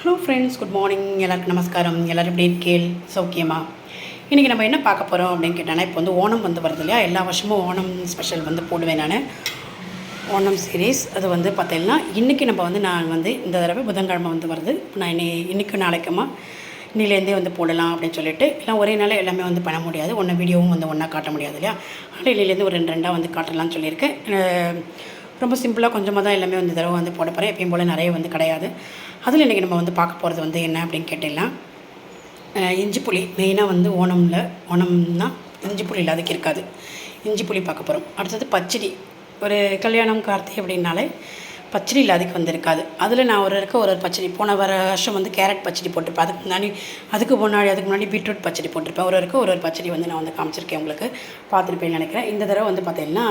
Hello friends, good morning. எல்லாருக்கும் நமஸ்காரம். எல்லோரும் எப்படி இருக்கேள்? சௌக்கியமா? இன்றைக்கி நம்ம என்ன பார்க்க போகிறோம் அப்படின்னு கேட்டால், இப்போ வந்து ஓணம் வந்து வருது இல்லையா? எல்லா வருஷமும் ஓணம் ஸ்பெஷல் வந்து போடுவேன் நான். ஓணம் சீரீஸ் அது வந்து பார்த்தீங்கன்னா இன்றைக்கி நான் வந்து இந்த தடவை புதன்கிழமை வந்து வருது. நான் இன்றைக்கும் நாளைக்குமா இன்னிலேருந்தே வந்து போடலாம் அப்படின்னு சொல்லிட்டு, எல்லாம் ஒரே நாள் எல்லாமே வந்து பண்ண முடியாது, ஒன்று வீடியோவும் வந்து ஒன்றா காட்ட முடியாது இல்லையா? அதனால் இன்னிலேருந்து ஒரு ரெண்டாக வந்து காட்டலாம்னு சொல்லியிருக்கேன். ரொம்ப சிம்பிளாக கொஞ்சமாக தான் எல்லாமே வந்து தடவை வந்து போட போகிறேன். எப்பயும் போல் நிறைய வந்து கிடையாது. அதில் இன்றைக்கி நம்ம வந்து பார்க்க போகிறது வந்து என்ன அப்படின்னு கேட்டிங்கன்னா, இஞ்சி புளி மெயினாக வந்து ஓணம்னா இஞ்சி புளி இல்லாதக்கு இருக்காது. இஞ்சி புளி பார்க்க போகிறோம். அடுத்தது பச்சடி. ஒரு கல்யாணம் கார்த்திகை அப்படின்னாலே பச்சடி இல்லாதக்கு வந்து இருக்காது. அதில் நான் ஒரு பச்சடி போன வருஷம் வந்து கேரட் பச்சடி போட்டிருப்பேன். அதுக்கு முன்னாடி பீட்ரூட் பச்சடி போட்டிருப்பேன். ஒரு பச்சடி வந்து நான் வந்து காமிச்சிருக்கேன், உங்களுக்கு பார்த்துருப்பேன்னு நினைக்கிறேன். இந்த தடவை வந்து பார்த்திங்கன்னா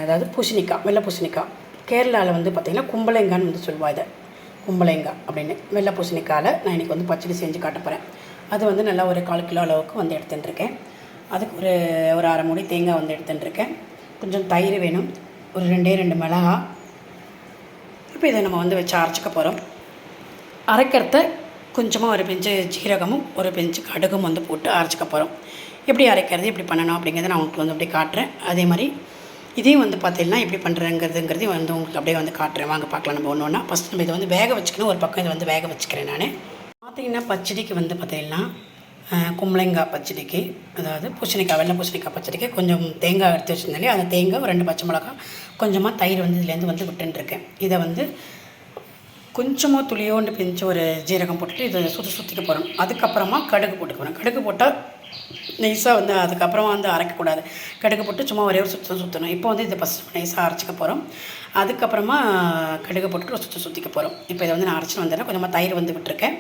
அதாவது பூசணிக்காய், வெள்ளை பூசணிக்காய். கேரளாவில் வந்து பார்த்திங்கன்னா கும்பளைங்கான்னு வந்து சொல்லுவாள். இதை கும்பளைங்காய் அப்படின்னு வெள்ளை பூசணிக்காயில் நான் இன்றைக்கி வந்து பச்சடி செஞ்சு காட்ட போகிறேன். அது வந்து நல்லா ஒரு 1/4 கிலோ அளவுக்கு வந்து எடுத்துட்டுருக்கேன். அதுக்கு ஒரு அரை மூடி தேங்காய் வந்து எடுத்துட்டுருக்கேன். கொஞ்சம் தயிர் வேணும், ஒரு 2 மிளகா. இப்போ இதை நம்ம வந்து வச்சு அரைச்சிக்க போகிறோம். அரைக்கிறத கொஞ்சமாக ஒரு பிஞ்சு ஜீரகமும் ஒரு பிஞ்சு கடுகும் வந்து போட்டு அரைச்சிக்க போகிறோம். எப்படி அரைக்கிறது, எப்படி பண்ணணும் அப்படிங்கிறத நான் உங்களுக்கு வந்து அப்படியே காட்டுறேன். அதே மாதிரி இதையும் வந்து பார்த்தீங்கன்னா எப்படி பண்ணுறேங்கிறதையும் வந்து உங்களுக்கு அப்படியே வந்து காட்டுறேன். வாங்க பார்க்கலாம் நம்ம ஒன்று ஒன்றா. ஃபஸ்ட் நம்ம இதை வந்து வேக வச்சுக்கணும். ஒரு பக்கம் இதை வந்து வேக வச்சுக்கிறேன் நான். பார்த்திங்கன்னா பச்சடிக்கு வந்து பார்த்திங்கன்னா கும்பளைங்காய் பச்சடிக்கு, அதாவது பூசணிக்காய், வெள்ளை பூசணிக்காய் பச்சடிக்கு கொஞ்சம் தேங்காய் எடுத்து வச்சுருந்தாலே அந்த தேங்காய், 2 பச்சை மிளகாய், கொஞ்சமாக தயிர் வந்து இதுலேருந்து வந்து விட்டுருக்கேன். இதை வந்து கொஞ்சமாக துளியோண்டு பிஞ்சு ஒரு ஜீரகம் போட்டுட்டு இதை சுற்றிக்க போகிறோம். அதுக்கப்புறமா கடுகு போட்டுக்க. கடுகு போட்டால் நைஸாக வந்து அதுக்கப்புறமா வந்து அரைக்கக்கூடாது. கடுகு போட்டு சும்மா ஒரே ஒரு சுற்றணும். இப்போ வந்து இதை ஃபஸ்ட்டு நைஸாக அரைச்சிக்க போகிறோம். அதுக்கப்புறமா கடுகு போட்டுட்டு ஒரு சுற்றிக்க போகிறோம். இப்போ இதை வந்து நான் அரைச்சிட்டு வந்துடுறேன். கொஞ்சமாக தயிர் வந்து விட்டுருக்கேன்.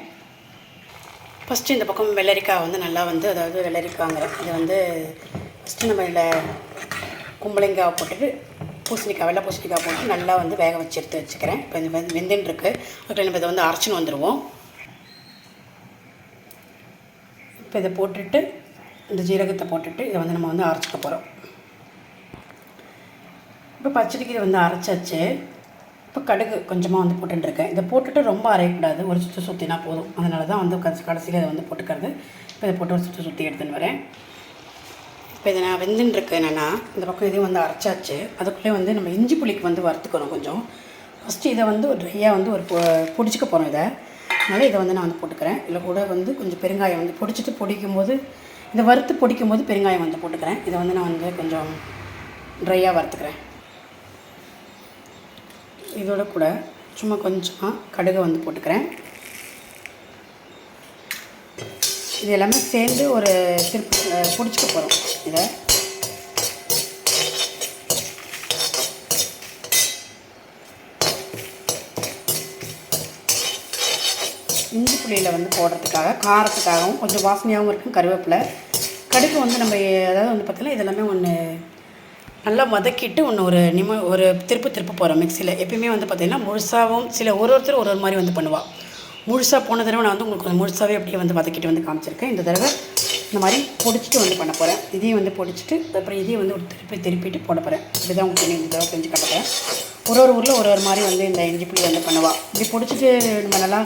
ஃபஸ்ட்டு இந்த பக்கம் வெள்ளரிக்காய் வந்து நல்லா வந்து, அதாவது வெள்ளரிக்காய்ங்கிறேன், இது வந்து ஃபஸ்ட்டு நம்ம இதில் கும்பளைங்காய் போட்டுட்டு வெள்ளை பூசணிக்காய் போட்டு நல்லா வந்து வேக வச்சு எடுத்து வச்சுக்கிறேன். இப்போ இந்த வெந்துன்னு இருக்குது. அதுக்கு நம்ம இதை வந்து அரைச்சின்னு வந்துடுவோம். இப்போ இதை போட்டுட்டு இந்த ஜீரகத்தை போட்டுட்டு இதை வந்து நம்ம வந்து அரைச்சிக்க போகிறோம். இப்போ பச்சடிக்கு இதை வந்து அரைச்சாச்சு. இப்போ கடுகு கொஞ்சமாக வந்து போட்டுருக்கேன். இதை போட்டுட்டு ரொம்ப அரையக்கூடாது, ஒரு சுற்றினா போதும். அதனால தான் வந்து கடைசியில் இதை வந்து போட்டுக்கிறது. இப்போ இதை போட்டு ஒரு சுற்றி எடுத்துன்னு வரேன். இப்போ இதை நான் வெந்துன்னு என்னென்னா இந்த பக்கம் இதையும் வந்து அரைச்சாச்சு. அதுக்குள்ளே வந்து நம்ம இஞ்சி புளிக்கு வந்து வறுத்துக்கணும் கொஞ்சம். ஃபஸ்ட்டு இதை வந்து ஒரு ட்ரையாக வந்து ஒரு பிடிச்சிக்க போகிறோம். அதனால் இதை வந்து நான் வந்து போட்டுக்கிறேன். இதில் கூட வந்து கொஞ்சம் பெருங்காயம் வந்து இதை வறுத்து பொடிக்கும் போது பெருங்காயம் வந்து போட்டுக்கிறேன். இதை வந்து நான் வந்து கொஞ்சம் ட்ரையாக வறுத்துக்கிறேன். இதோட கூட சும்மா கொஞ்சமாக கடுகை வந்து போட்டுக்கிறேன். இது எல்லாமே சேர்ந்து ஒரு பிடிச்சிக்க போகிறோம். இதை இஞ்சி புளியில் வந்து போடுறதுக்காக, காரத்துக்காகவும் கொஞ்சம் வாசனையாகவும் இருக்கும் கருவேப்பிலை. கடுகு வந்து நம்ம அதாவது வந்து பார்த்திங்கன்னா இதெல்லாமே ஒன்று நல்லா வதக்கிட்டு ஒரு திருப்பு போகிறோம் மிக்சியில். எப்பயுமே வந்து பார்த்திங்கன்னா முழுசாகவும் ஒருத்தர் ஒரு மாதிரி வந்து பண்ணுவாள். முழுசாக போன தடவை நான் வந்து உங்களுக்கு முழுசாகவே அப்படியே வந்து வதக்கிட்டு வந்து காமிச்சிருக்கேன். இந்த தடவை இந்த மாதிரி பொடிச்சிட்டு வந்து பண்ண போகிறேன். இதையும் வந்து பொடிச்சிட்டு அப்புறம் இதையும் வந்து ஒரு திருப்பிட்டு போட போகிறேன். இப்படி தான் உங்களுக்கு இந்த தடவை செஞ்சு காட்டுறேன். ஒரு ஊரில் ஒரு மாதிரி வந்து இந்த இஞ்சி புளி வந்து பண்ணுவாள். இப்படி பொடிச்சிட்டு நம்ம நல்லா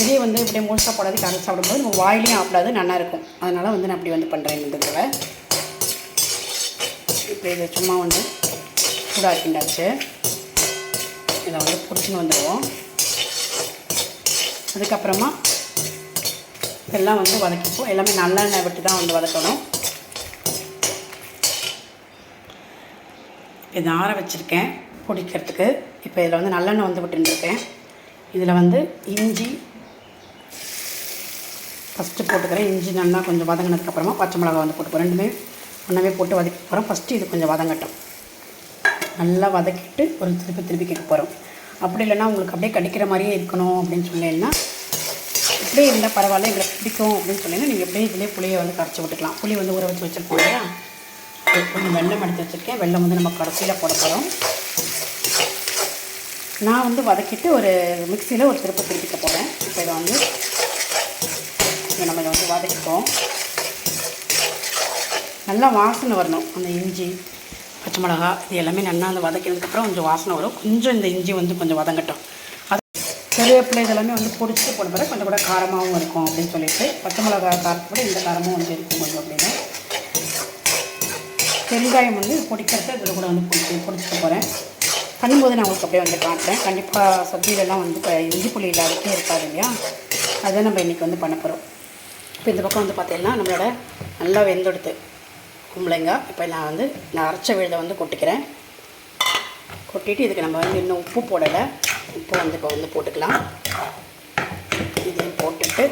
இதே வந்து இப்படியே முழுசாக போடாது கரைச்சி சாப்பிடும்போது நம்ம வாயிலையும் ஆப்பிடாது, நல்லாயிருக்கும். அதனால் வந்து நான் அப்படி வந்து பண்ணுறேன். இந்த தடவை இப்போ இதை சும்மா வந்து சூடாக்கிண்டாச்சு. இதை வந்து பிடிச்சின்னு வந்துடுவோம். அதுக்கப்புறமா எல்லாம் வந்து வதக்கிப்போம். எல்லாமே நல்லெண்ணெய் விட்டு தான் வந்து வதக்கணும். இதை ஆற வச்சுருக்கேன் பிடிக்கிறதுக்கு. இப்போ இதில் வந்து நல்லெண்ணெய் வந்து விட்டுருக்கேன். இதில் வந்து இஞ்சி ஃபஸ்ட்டு போட்டுக்கிறேன். இஞ்சி நல்லா கொஞ்சம் வதங்கினதுக்கப்புறமா பச்சை மிளகா வந்து போட்டுக்கிறேன். ரெண்டுமே ஒன்றாவே போட்டு வதக்கி போகிறோம். ஃபஸ்ட்டு இது கொஞ்சம் வதங்கட்டும். நல்லா வதக்கிட்டு ஒரு திருப்பி கேட்க போகிறோம். அப்படி இல்லைன்னா உங்களுக்கு அப்படியே கடிக்கிற மாதிரியே இருக்கணும் அப்படின்னு சொன்னீங்கன்னா, இப்படியே இருந்தால் பரவாயில்ல, எங்களுக்கு பிடிக்கும் அப்படின்னு சொன்னீங்கன்னா நீங்கள் எப்படியே இதிலே புளியை வந்து கரைச்சி விட்டுக்கலாம். புளி வந்து ஊற வச்சு வச்சுருக்கோம் இல்லையா? கொஞ்சம் வெல்லம் எடுத்து வச்சுருக்கேன். வெல்லம் வந்து நம்ம கடைசியில் போட போகிறோம். நான் வந்து வதக்கிட்டு ஒரு மிக்சியில் ஒரு திருப்பிக்க போகிறேன். இப்போ இதை வந்து நம்ம இதை வந்து வதக்கிப்போம். நல்லா வாசனை வரணும். அந்த இஞ்சி பச்சை மிளகா இது எல்லாமே நல்லா அந்த வதக்கினதுக்கப்புறம் கொஞ்சம் வாசனை வரும். கொஞ்சம் இந்த இஞ்சி வந்து கொஞ்சம் வதங்கட்டும். அது கருவேப்பிலை இதெல்லாமே வந்து பொடிச்சிட்டு போட பிறகு கொஞ்சம் கூட காரமாகவும் இருக்கும் அப்படின்னு சொல்லிட்டு பச்சை மிளகா காரத்தோட இந்த காரமும் வந்து இருக்கும் கொஞ்சம் அப்படின்னு. பெருங்காயம் வந்து பொடிக்கிறது இதில் கூட வந்து பொடிச்சிட்டு போகிறேன். பண்ணும்போது நான் உங்களுக்கு அப்படியே வந்து காட்டுறேன். கண்டிப்பாக சப்ஜிலெலாம் வந்து இப்போ இஞ்சி புளி இல்லாதே இருக்காது இல்லையா, அதை நம்ம இன்றைக்கி வந்து பண்ண போகிறோம். இப்போ இந்த பக்கம் வந்து பார்த்தீங்கன்னா நம்மளோட நல்லா வெந்தெடுத்து கும்பளைங்காய் இப்போ நான் அரைச்ச விழுதை வந்து கொட்டிக்கிறேன். கொட்டிட்டு இதுக்கு நம்ம வந்து இன்னும் உப்பு போடலை, உப்பு வந்து இப்போ வந்து போட்டுக்கலாம். இதையும் போட்டுட்டு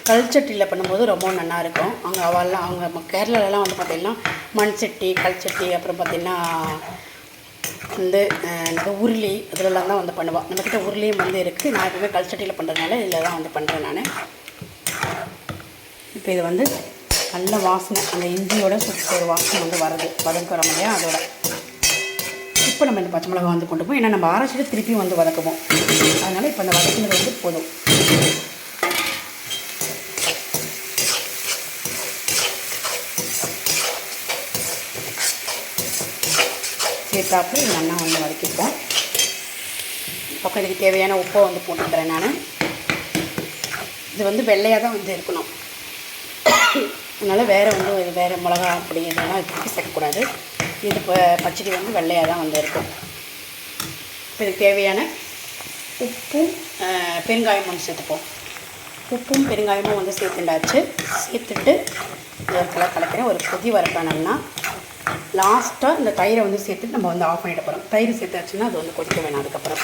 கல்ச்சட்டியில் பண்ணும்போது ரொம்ப நல்லாயிருக்கும். அவங்க கேரளாலலாம் வந்து பார்த்திங்கன்னா மண் சட்டி, கல் சட்டி, அப்புறம் பார்த்திங்கன்னா வந்து உருளி இதிலெல்லாம் தான் வந்து பண்ணுவாள். நம்மக்கிட்ட உருளியும் வந்து இருக்குது. நான் எப்பவுமே கல் சட்டியில் பண்ணுறதுனால இதில் தான் வந்து பண்ணுறேன் நான். இப்போ இது வந்து நல்ல வாசனை, அந்த இஞ்சியோட சுற்றி ஒரு வாசனை வந்து வருது வதக்குறோம் இல்லையா அதோட. இப்போ நம்ம இந்த பச்சை மிளகா வந்து கொண்டு போய் ஏன்னா நம்ம அரைச்சிட்டு திருப்பியும் வந்து வதக்குவோம், அதனால் இப்போ இந்த வதக்கினது வந்து போதும். சேர்த்தாப்புல இது நல்லா வந்து வதக்கிப்போம். பக்கம் இதுக்கு தேவையான உப்பை வந்து போட்டுக்கிறேன் நான். இது வந்து வெள்ளையாக தான் வந்து இருக்கணும், அதனால் வேறு மிளகா அப்படி இதெல்லாம் இதுக்கு சேர்க்கக்கூடாது. இது இப்போ பச்சடி வந்து வெள்ளையாக தான் வந்து இருக்கும். இப்போ இதுக்கு தேவையான உப்பும் பெருங்காயமும் வந்து சேர்த்துப்போம். உப்பும் பெருங்காயமும் வந்து சேர்த்துண்டாச்சு. சேர்த்துட்டு கலக்கிறேன். ஒரு கொதி வரட்டோம்னா லாஸ்ட்டாக இந்த தயிரை வந்து சேர்த்துட்டு நம்ம வந்து ஆஃப் பண்ணிட்டு போகிறோம். தயிர் சேர்த்தாச்சுன்னா அது வந்து கொதிக்க வேணாம். அதுக்கப்புறம்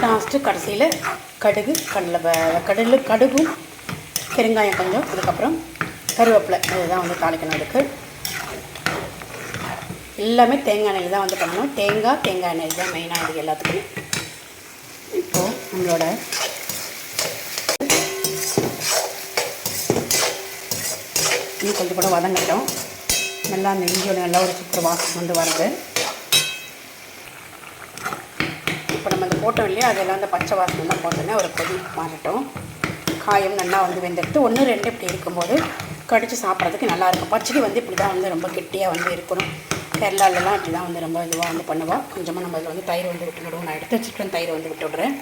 லாஸ்ட்டு கடைசியில் கடுகும் பெருங்காயம் கொஞ்சம், அதுக்கப்புறம் கருவேப்பிலை இதுதான் வந்து தாளிக்கணும். அதுக்கு எல்லாமே தேங்காய் எண்ணெயில் தான் வந்து பண்ணணும். தேங்காய் எண்ணெய் தான் மெயினாக இது எல்லாத்துக்குமே. இப்போது நம்மளோட இன்னும் கொஞ்சம் கூட வதங்கட்டும். நல்லா அந்த இஞ்சியோட நல்லா ஒரு சூப்பர் வாசம் வந்து வருது. இப்போ நம்ம அந்த போட்டோம் இல்லையா, அதெல்லாம் அந்த பச்சை வாசனைலாம் போட்டோன்னே ஒரு கொதி மாறட்டும். காயம் நல்லா வந்து வெந்தெடுத்து 1-2 இப்படி இருக்கும்போது கடித்து சாப்பிட்றதுக்கு நல்லாயிருக்கும். பச்சடி வந்து இப்படி தான் வந்து ரொம்ப கெட்டியாக வந்து இருக்கணும். கேரளாலெலாம் இப்படி தான் வந்து ரொம்ப இதுவாக வந்து பண்ணுவாள். கொஞ்சமாக நம்ம அதில் வந்து தயிர் வந்து விட்டு விடுவோம். நான் எடுத்து வச்சுட்டு தயிரை வந்து விட்டு விடுறேன்.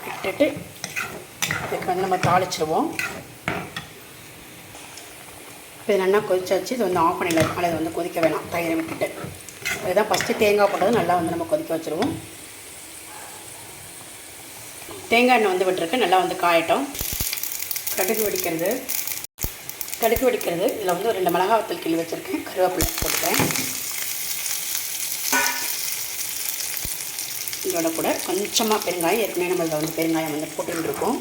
விட்டுட்டு இதுக்கு வந்து நம்ம தாளிச்சிடுவோம். இது நல்லா கொதிச்சாச்சு. இது வந்து ஆஃப் பண்ணிடலாம். அதை வந்து கொதிக்க வேணாம், தயிரை விட்டுட்டு. இதுதான் ஃபஸ்ட்டு தேங்காய் போட்டது நல்லா வந்து நம்ம கொதிக்க வச்சுருவோம். தேங்காய் எண்ணெய் வந்து விட்டுருக்கு, நல்லா வந்து காயட்டும். கடுகு வெடிக்கிறது இதில் வந்து ஒரு 2 மிளகாய் வத்தல் கிள்ளி வச்சுருக்கேன். கருவேப்பிலை போட்டுக்கிறேன். இதோட கூட கொஞ்சமாக பெருங்காயம், ஏற்கனவே நம்ம இதில் வந்து பெருங்காயம் வந்து போட்டுருக்கோம்.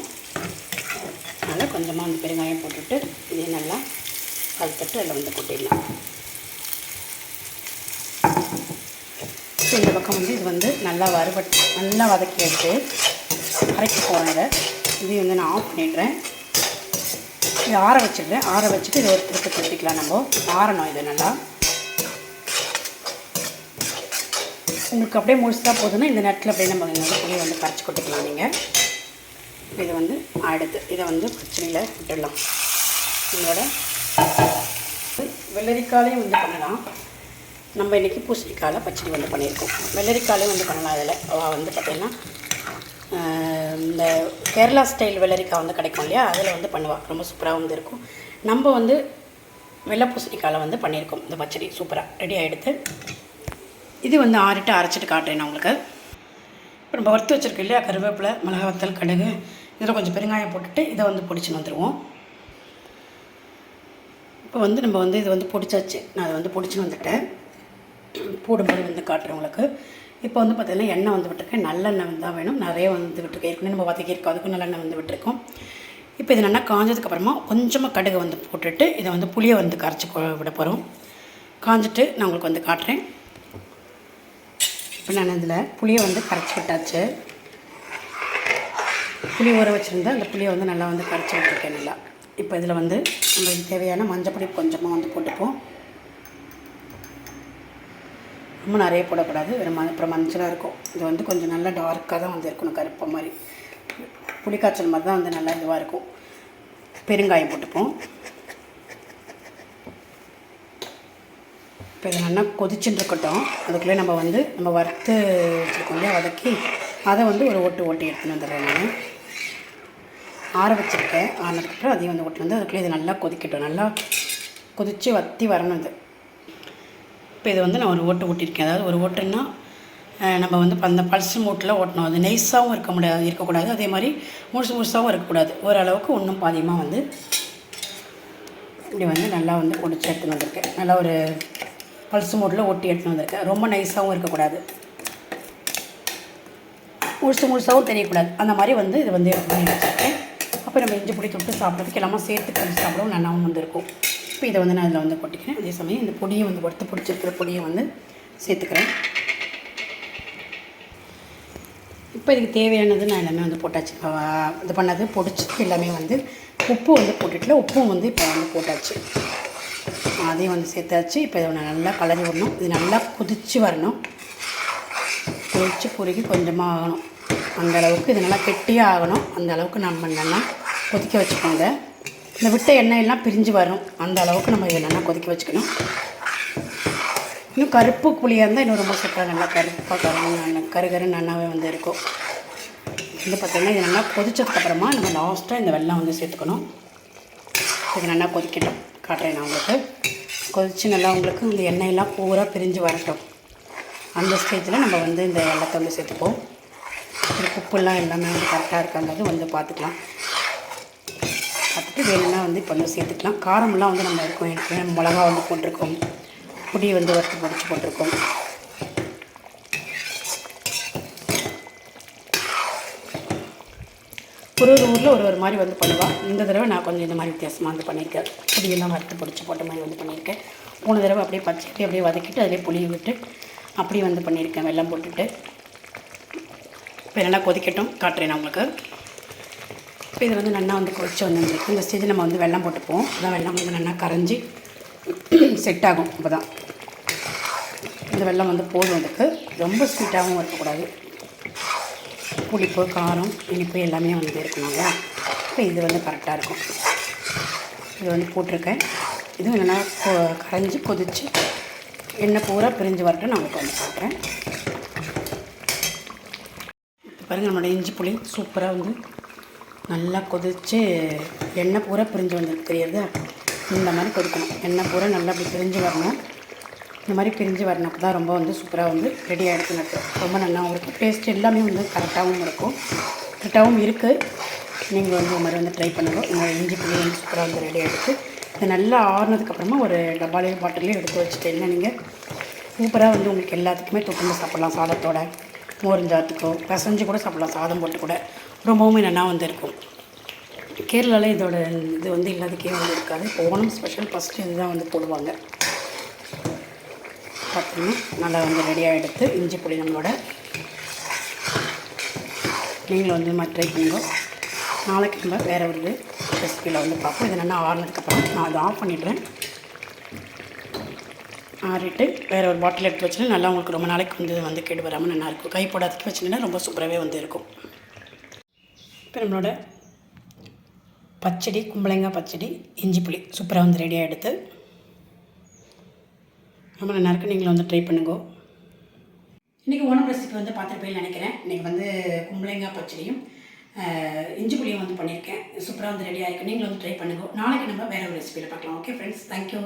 அதனால் கொஞ்சமாக வந்து பெருங்காயம் போட்டுட்டு இதே நல்லா கலந்துட்டு அதில் வந்து கொட்டிடலாம். இந்த பக்கம் வந்து இது வந்து நல்லா நல்லா வதக்கி எடுத்து அரைக்க போகிறேன். இதையும் வந்து நான் ஆஃப் பண்ணிடுறேன். இது ஆற வச்சுடுறேன். ஆற வச்சுட்டு இதை ஒரு திருப்பி கொட்டிக்கலாம். நம்ம ஆறணும் இது நல்லா. உங்களுக்கு அப்படியே முழுசாக போதுன்னா இந்த நேரத்தில் அப்படியே நம்ம வந்து புளியை வந்து கரைச்சி கொட்டிக்கலாம். நீங்கள் இதை வந்து அடுத்து இதை வந்து பச்சடியில் விட்டுடலாம். உங்களோட வெள்ளரிக்காலையும் வந்து பண்ணலாம். நம்ம இன்றைக்கி பூசணிக்காயில் பச்சடி வந்து பண்ணியிருக்கோம். வெள்ளரிக்காலையும் வந்து பண்ணலாம். அதில் வந்து பார்த்திங்கன்னா இந்த கேரளா ஸ்டைல் வெள்ளரிக்காய் வந்து கிடைக்கும் இல்லையா, அதில் வந்து பண்ணுவாள். ரொம்ப சூப்பராக வந்து இருக்கும். நம்ம வந்து வெள்ளை பூசணிக்காயில் வந்து பண்ணியிருக்கோம். இந்த பச்சடி சூப்பராக ரெடி ஆகிடுது. இது வந்து ஆறிட்டு அரைச்சிட்டு காட்டுறேன் நான் உங்களுக்கு. இப்போ நம்ம வறுத்து வச்சுருக்கோம் இல்லையா, கருவேப்பிலை, மிளகாய் வத்தல், கடுகு, இதில் கொஞ்சம் பெருங்காயம் போட்டுட்டு இதை வந்து பொடிச்சுன்னு வந்துடுவோம். இப்போ வந்து நம்ம வந்து இது வந்து பொடிச்சாச்சு. நான் அதை வந்து பொடிச்சுன்னு வந்துட்டேன். போடும்போது வந்து காட்டுறேன் உங்களுக்கு. இப்போ வந்து பார்த்திங்கன்னா எண்ணெய் வந்து விட்டுருக்கேன். நல்லெண்ணெய் வந்து தான் வேணும். நிறைய வந்து விட்டுருக்கேன். ஏற்கனவே நம்ம வதக்கியிருக்கோம், அதுக்கும் நல்லெண்ணெய் வந்து விட்டுருக்கோம். இப்போ இது நல்லா காஞ்சதுக்கப்புறமா கொஞ்சமாக கடுகு வந்து போட்டுட்டு இதை வந்து புளியை வந்து கரைச்சி விட போகிறோம். காஞ்சிட்டு நான் உங்களுக்கு வந்து காட்டுறேன். இப்போ நான் இதில் புளியை வந்து கரைச்சி விட்டாச்சு. புளி ஊற வச்சுருந்தேன். அந்த புளியை வந்து நல்லா வந்து கரைச்சி விட்டுருக்கேன் நல்லா. இப்போ இதில் வந்து நம்மளுக்கு தேவையான மஞ்சப்பொடி கொஞ்சமாக வந்து போட்டுப்போம். ரொம்ப நிறைய போடக்கூடாது, வெறும் அப்புறம் மஞ்சளாக இருக்கும். இது வந்து கொஞ்சம் நல்லா டார்க்காக தான் வந்து இருக்கணும், கருப்பை மாதிரி. புளிக்காய்ச்சல் மாதிரி தான் வந்து நல்லா இதுவாக இருக்கும். பெருங்காயம் போட்டுப்போம். இப்போ இது நல்லா கொதிச்சுட்டு இருக்கட்டும். அதுக்குள்ளே நம்ம வறுத்து வச்சுருக்கோம் இல்லையா, வதக்கி அதை வந்து ஒரு ஓட்டி எடுத்துன்னு வந்துடுறேன். நான் ஆற வச்சுருக்கேன். ஆனதுக்கப்புறம் அதையும் வந்து ஓட்டு வந்து அதுக்குள்ளே இது நல்லா கொதிக்கட்டும். நல்லா கொதித்து வற்றி வரணும் இது. இப்போ இது வந்து நான் ஒரு ஓட்டியிருக்கேன். அதாவது ஒரு ஓட்டுன்னா நம்ம வந்து அந்த பல்ஸ் மூட்டில் ஓட்டணும். அது நைஸாகவும் இருக்கக்கூடாது, அதே மாதிரி முழுசாகவும் இருக்கக்கூடாது. ஓரளவுக்கு ஒன்றும் பாதியமாக வந்து இப்படி வந்து நல்லா வந்து பொடிச்சு எடுத்துன்னு வந்திருக்கேன். நல்லா ஒரு பல்ஸ் மூட்டில் ஒட்டி எடுத்துன்னு வந்திருக்கேன். ரொம்ப நைஸாகவும் இருக்கக்கூடாது, முழுசாகவும் தெரியக்கூடாது. அந்த மாதிரி வந்து இது வந்து எடுத்துன்னு வச்சுருக்கேன். அப்போ நம்ம இஞ்சி பொடி தொட்டு சாப்பிட்றதுக்கு எல்லாமே சேர்த்து கழிச்சு சாப்பிடவும் நல்லாவும் வந்து இருக்கும். இப்போ இதை வந்து நான் இதில் வந்து கொட்டிக்கிறேன். அதே சமயம் இந்த பொடியை வந்து வறுத்து பிடிச்சிருக்கிற பொடியை வந்து சேர்த்துக்கிறேன். இப்போ இதுக்கு தேவையானது நான் எல்லாமே வந்து போட்டாச்சு. இது பண்ணது பொடிச்சது எல்லாமே வந்து உப்பு வந்து போட்டுட்டில் உப்பும் வந்து இப்போ வந்து போட்டாச்சு. அதையும் வந்து சேர்த்தாச்சு. இப்போ இதை நல்லா கலரி விடணும். இது நல்லா கொதித்து வரணும். கொதித்து பொறுக்கி கொஞ்சமாக ஆகணும். அந்த அளவுக்கு இது நல்லா கெட்டியாக ஆகணும். அந்த அளவுக்கு நம்ம நல்லா கொதிக்க வச்சுக்கோங்க. இந்த விட்ட எண்ணெயெல்லாம் பிரிஞ்சு வரும். அந்த அளவுக்கு நம்ம இதை நல்லா கொதிக்க வச்சுக்கணும். இன்னும் கருப்பு புளியாக இருந்தால் இன்னும் ரொம்ப சூப்பராக நல்லா கருப்பாக கருகருன்னு நல்லாவே வந்து இருக்கும். வந்து பார்த்திங்கன்னா இது நல்லா கொதிச்சதுக்கப்புறமா நம்ம லாஸ்ட்டாக இந்த வெல்லம் வந்து சேர்த்துக்கணும். இது நல்லா கொதிக்கட்டும், காட்டுறேன் நான் உங்களுக்கு. கொதித்து நல்லா உங்களுக்கு இந்த எண்ணெயெல்லாம் பூரா பிரிஞ்சு வரட்டும். அந்த ஸ்டேஜில் நம்ம வந்து இந்த வெல்லத்தை வந்து சேர்த்துப்போம். உப்புலாம் எல்லாமே வந்து கரெக்டாக இருக்காங்கிறது வந்து பார்த்துக்கலாம். பார்த்துட்டு வேணும்னா வந்து இப்போ வந்து சேர்த்துக்கலாம். காரமெல்லாம் வந்து நம்ம இருக்கும். எனக்கு மிளகா வந்து போட்டிருக்கோம், பொடி வந்து வறுத்து பொடிச்சு போட்டிருக்கோம். ஒரு ஊரில் ஒரு மாதிரி வந்து பண்ணுவாள். இந்த தடவை நான் கொஞ்சம் இந்த மாதிரி வித்தியாசமாக வந்து பண்ணியிருக்கேன். பொடியெல்லாம் வறுத்து பொடிச்சு போட்ட மாதிரி வந்து பண்ணியிருக்கேன். போன தடவை அப்படியே பச்சைக்கு அப்படியே வதக்கிட்டு அதிலே புளியை விட்டு அப்படியே வந்து பண்ணியிருக்கேன், வெல்லம் போட்டுட்டு. இப்போ நல்லா கொதிக்கட்டும், காட்டுறேன் நான் உங்களுக்கு. இப்போ இது வந்து நல்லா வந்து கொதிச்சு வந்துருக்கு. இந்த ஸ்டேஜில் நம்ம வந்து வெல்லம் போட்டுப்போம். அதான் வெல்லம் வந்து நல்லா கரைஞ்சி செட் ஆகும். அப்போ தான் இந்த வெல்லம் வந்து போதும். அதுக்கு ரொம்ப ஸ்வீட்டாகவும் இருக்கக்கூடாது. புளிப்பு, காரம், இனிப்பு எல்லாமே வந்து இருக்கணுங்க. இப்போ இது வந்து கரெக்டாக இருக்கும். இது வந்து போட்டிருக்கேன். இதுவும் என்னென்னா கரைஞ்சி கொதித்து எண்ணெய் பூரா பிரிஞ்சு வரட்டும். நான் உங்களுக்கு வந்து போட்டுறேன். இப்போ பாருங்கள், நம்மளோட இஞ்சி புளி சூப்பராக வந்து நல்லா கொதித்து எண்ணெய் பூரா பிரிஞ்சு வந்துருக்கு, தெரியுது? இந்த மாதிரி கொதிக்கணும். எண்ணெய் பூரா நல்லா அப்படி பிரிஞ்சு வரணும். இந்த மாதிரி பிரிஞ்சு வரணும். தான் ரொம்ப வந்து சூப்பராக வந்து ரெடி ஆகிடுச்சுன்னு ரொம்ப நல்லாவும் இருக்கும். டேஸ்ட் எல்லாமே வந்து கரெக்டாகவும் இருக்கும். கரெக்டாகவும் இருக்குது. நீங்கள் வந்து இந்த மாதிரி வந்து ட்ரை பண்ணுங்கள். உங்கள் இஞ்சி புளி வந்து சூப்பராக வந்து ரெடி ஆகிடுச்சு. இது நல்லா ஆறுனதுக்கப்புறமா ஒரு டப்பாலேயோ பாட்டிலையும் எடுத்து வச்சுட்டீங்கன்னா நீங்கள் சூப்பராக வந்து உங்களுக்கு எல்லாத்துக்குமே தொட்டு சாப்பிட்லாம். சாதத்தோட, மோரஞ்சாத்துக்கோ பசஞ்சு கூட சாப்பிட்லாம். சாதம் போட்டு கூட ரொம்பவுமே நல்லா வந்து இருக்கும். கேரளாவில் இதோட இது வந்து இல்லாதக்கே வந்து இருக்காது. இப்போ ஓணம் ஸ்பெஷல் ஃபஸ்ட்டு இது தான் வந்து போடுவாங்க. பார்த்திங்கன்னா நல்லா வந்து ரெடியாக எடுத்து இஞ்சி பொடி நம்மளோட. நீங்களும் வந்து மாதிரி ட்ரை பண்ணுங்க. நாளைக்கு நம்ம வேறு ஒரு ரெசிபியில் வந்து பார்ப்போம். இது நல்லா ஆறுனதுக்கப்புறம் நான் அதை ஆஃப் பண்ணிடுறேன். ஆறிட்டு வேறு ஒரு பாட்டில் எடுத்து வச்சுன்னா நல்லா உங்களுக்கு ரொம்ப நாளைக்கு வந்து கெடு வராமல் நல்லாயிருக்கும். கை போடாததுக்கு வச்சுன்னா ரொம்ப சூப்பராகவே வந்து இருக்கும். இப்போ நம்மளோட பச்சடி, கும்பளங்காய் பச்சடி, இஞ்சி புளி சூப்பராக வந்து ரெடியாக எடுத்து ரொம்ப நல்லா இருக்குது. நீங்களும் வந்து ட்ரை பண்ணுங்க. இன்றைக்கி ஓணம் ரெசிபி வந்து பார்த்துருப்பேன்னு நினைக்கிறேன். இன்றைக்கி வந்து கும்பளங்காய் பச்சடியும் இஞ்சி புளியும் வந்து பண்ணியிருக்கேன். சூப்பராக வந்து ரெடியாக இருக்குது. நீங்களும் வந்து ட்ரை பண்ணுங்க. நாளைக்கு நம்ம வேறு ஒரு ரெசிபியில் பார்க்கலாம். Okay friends, thank you.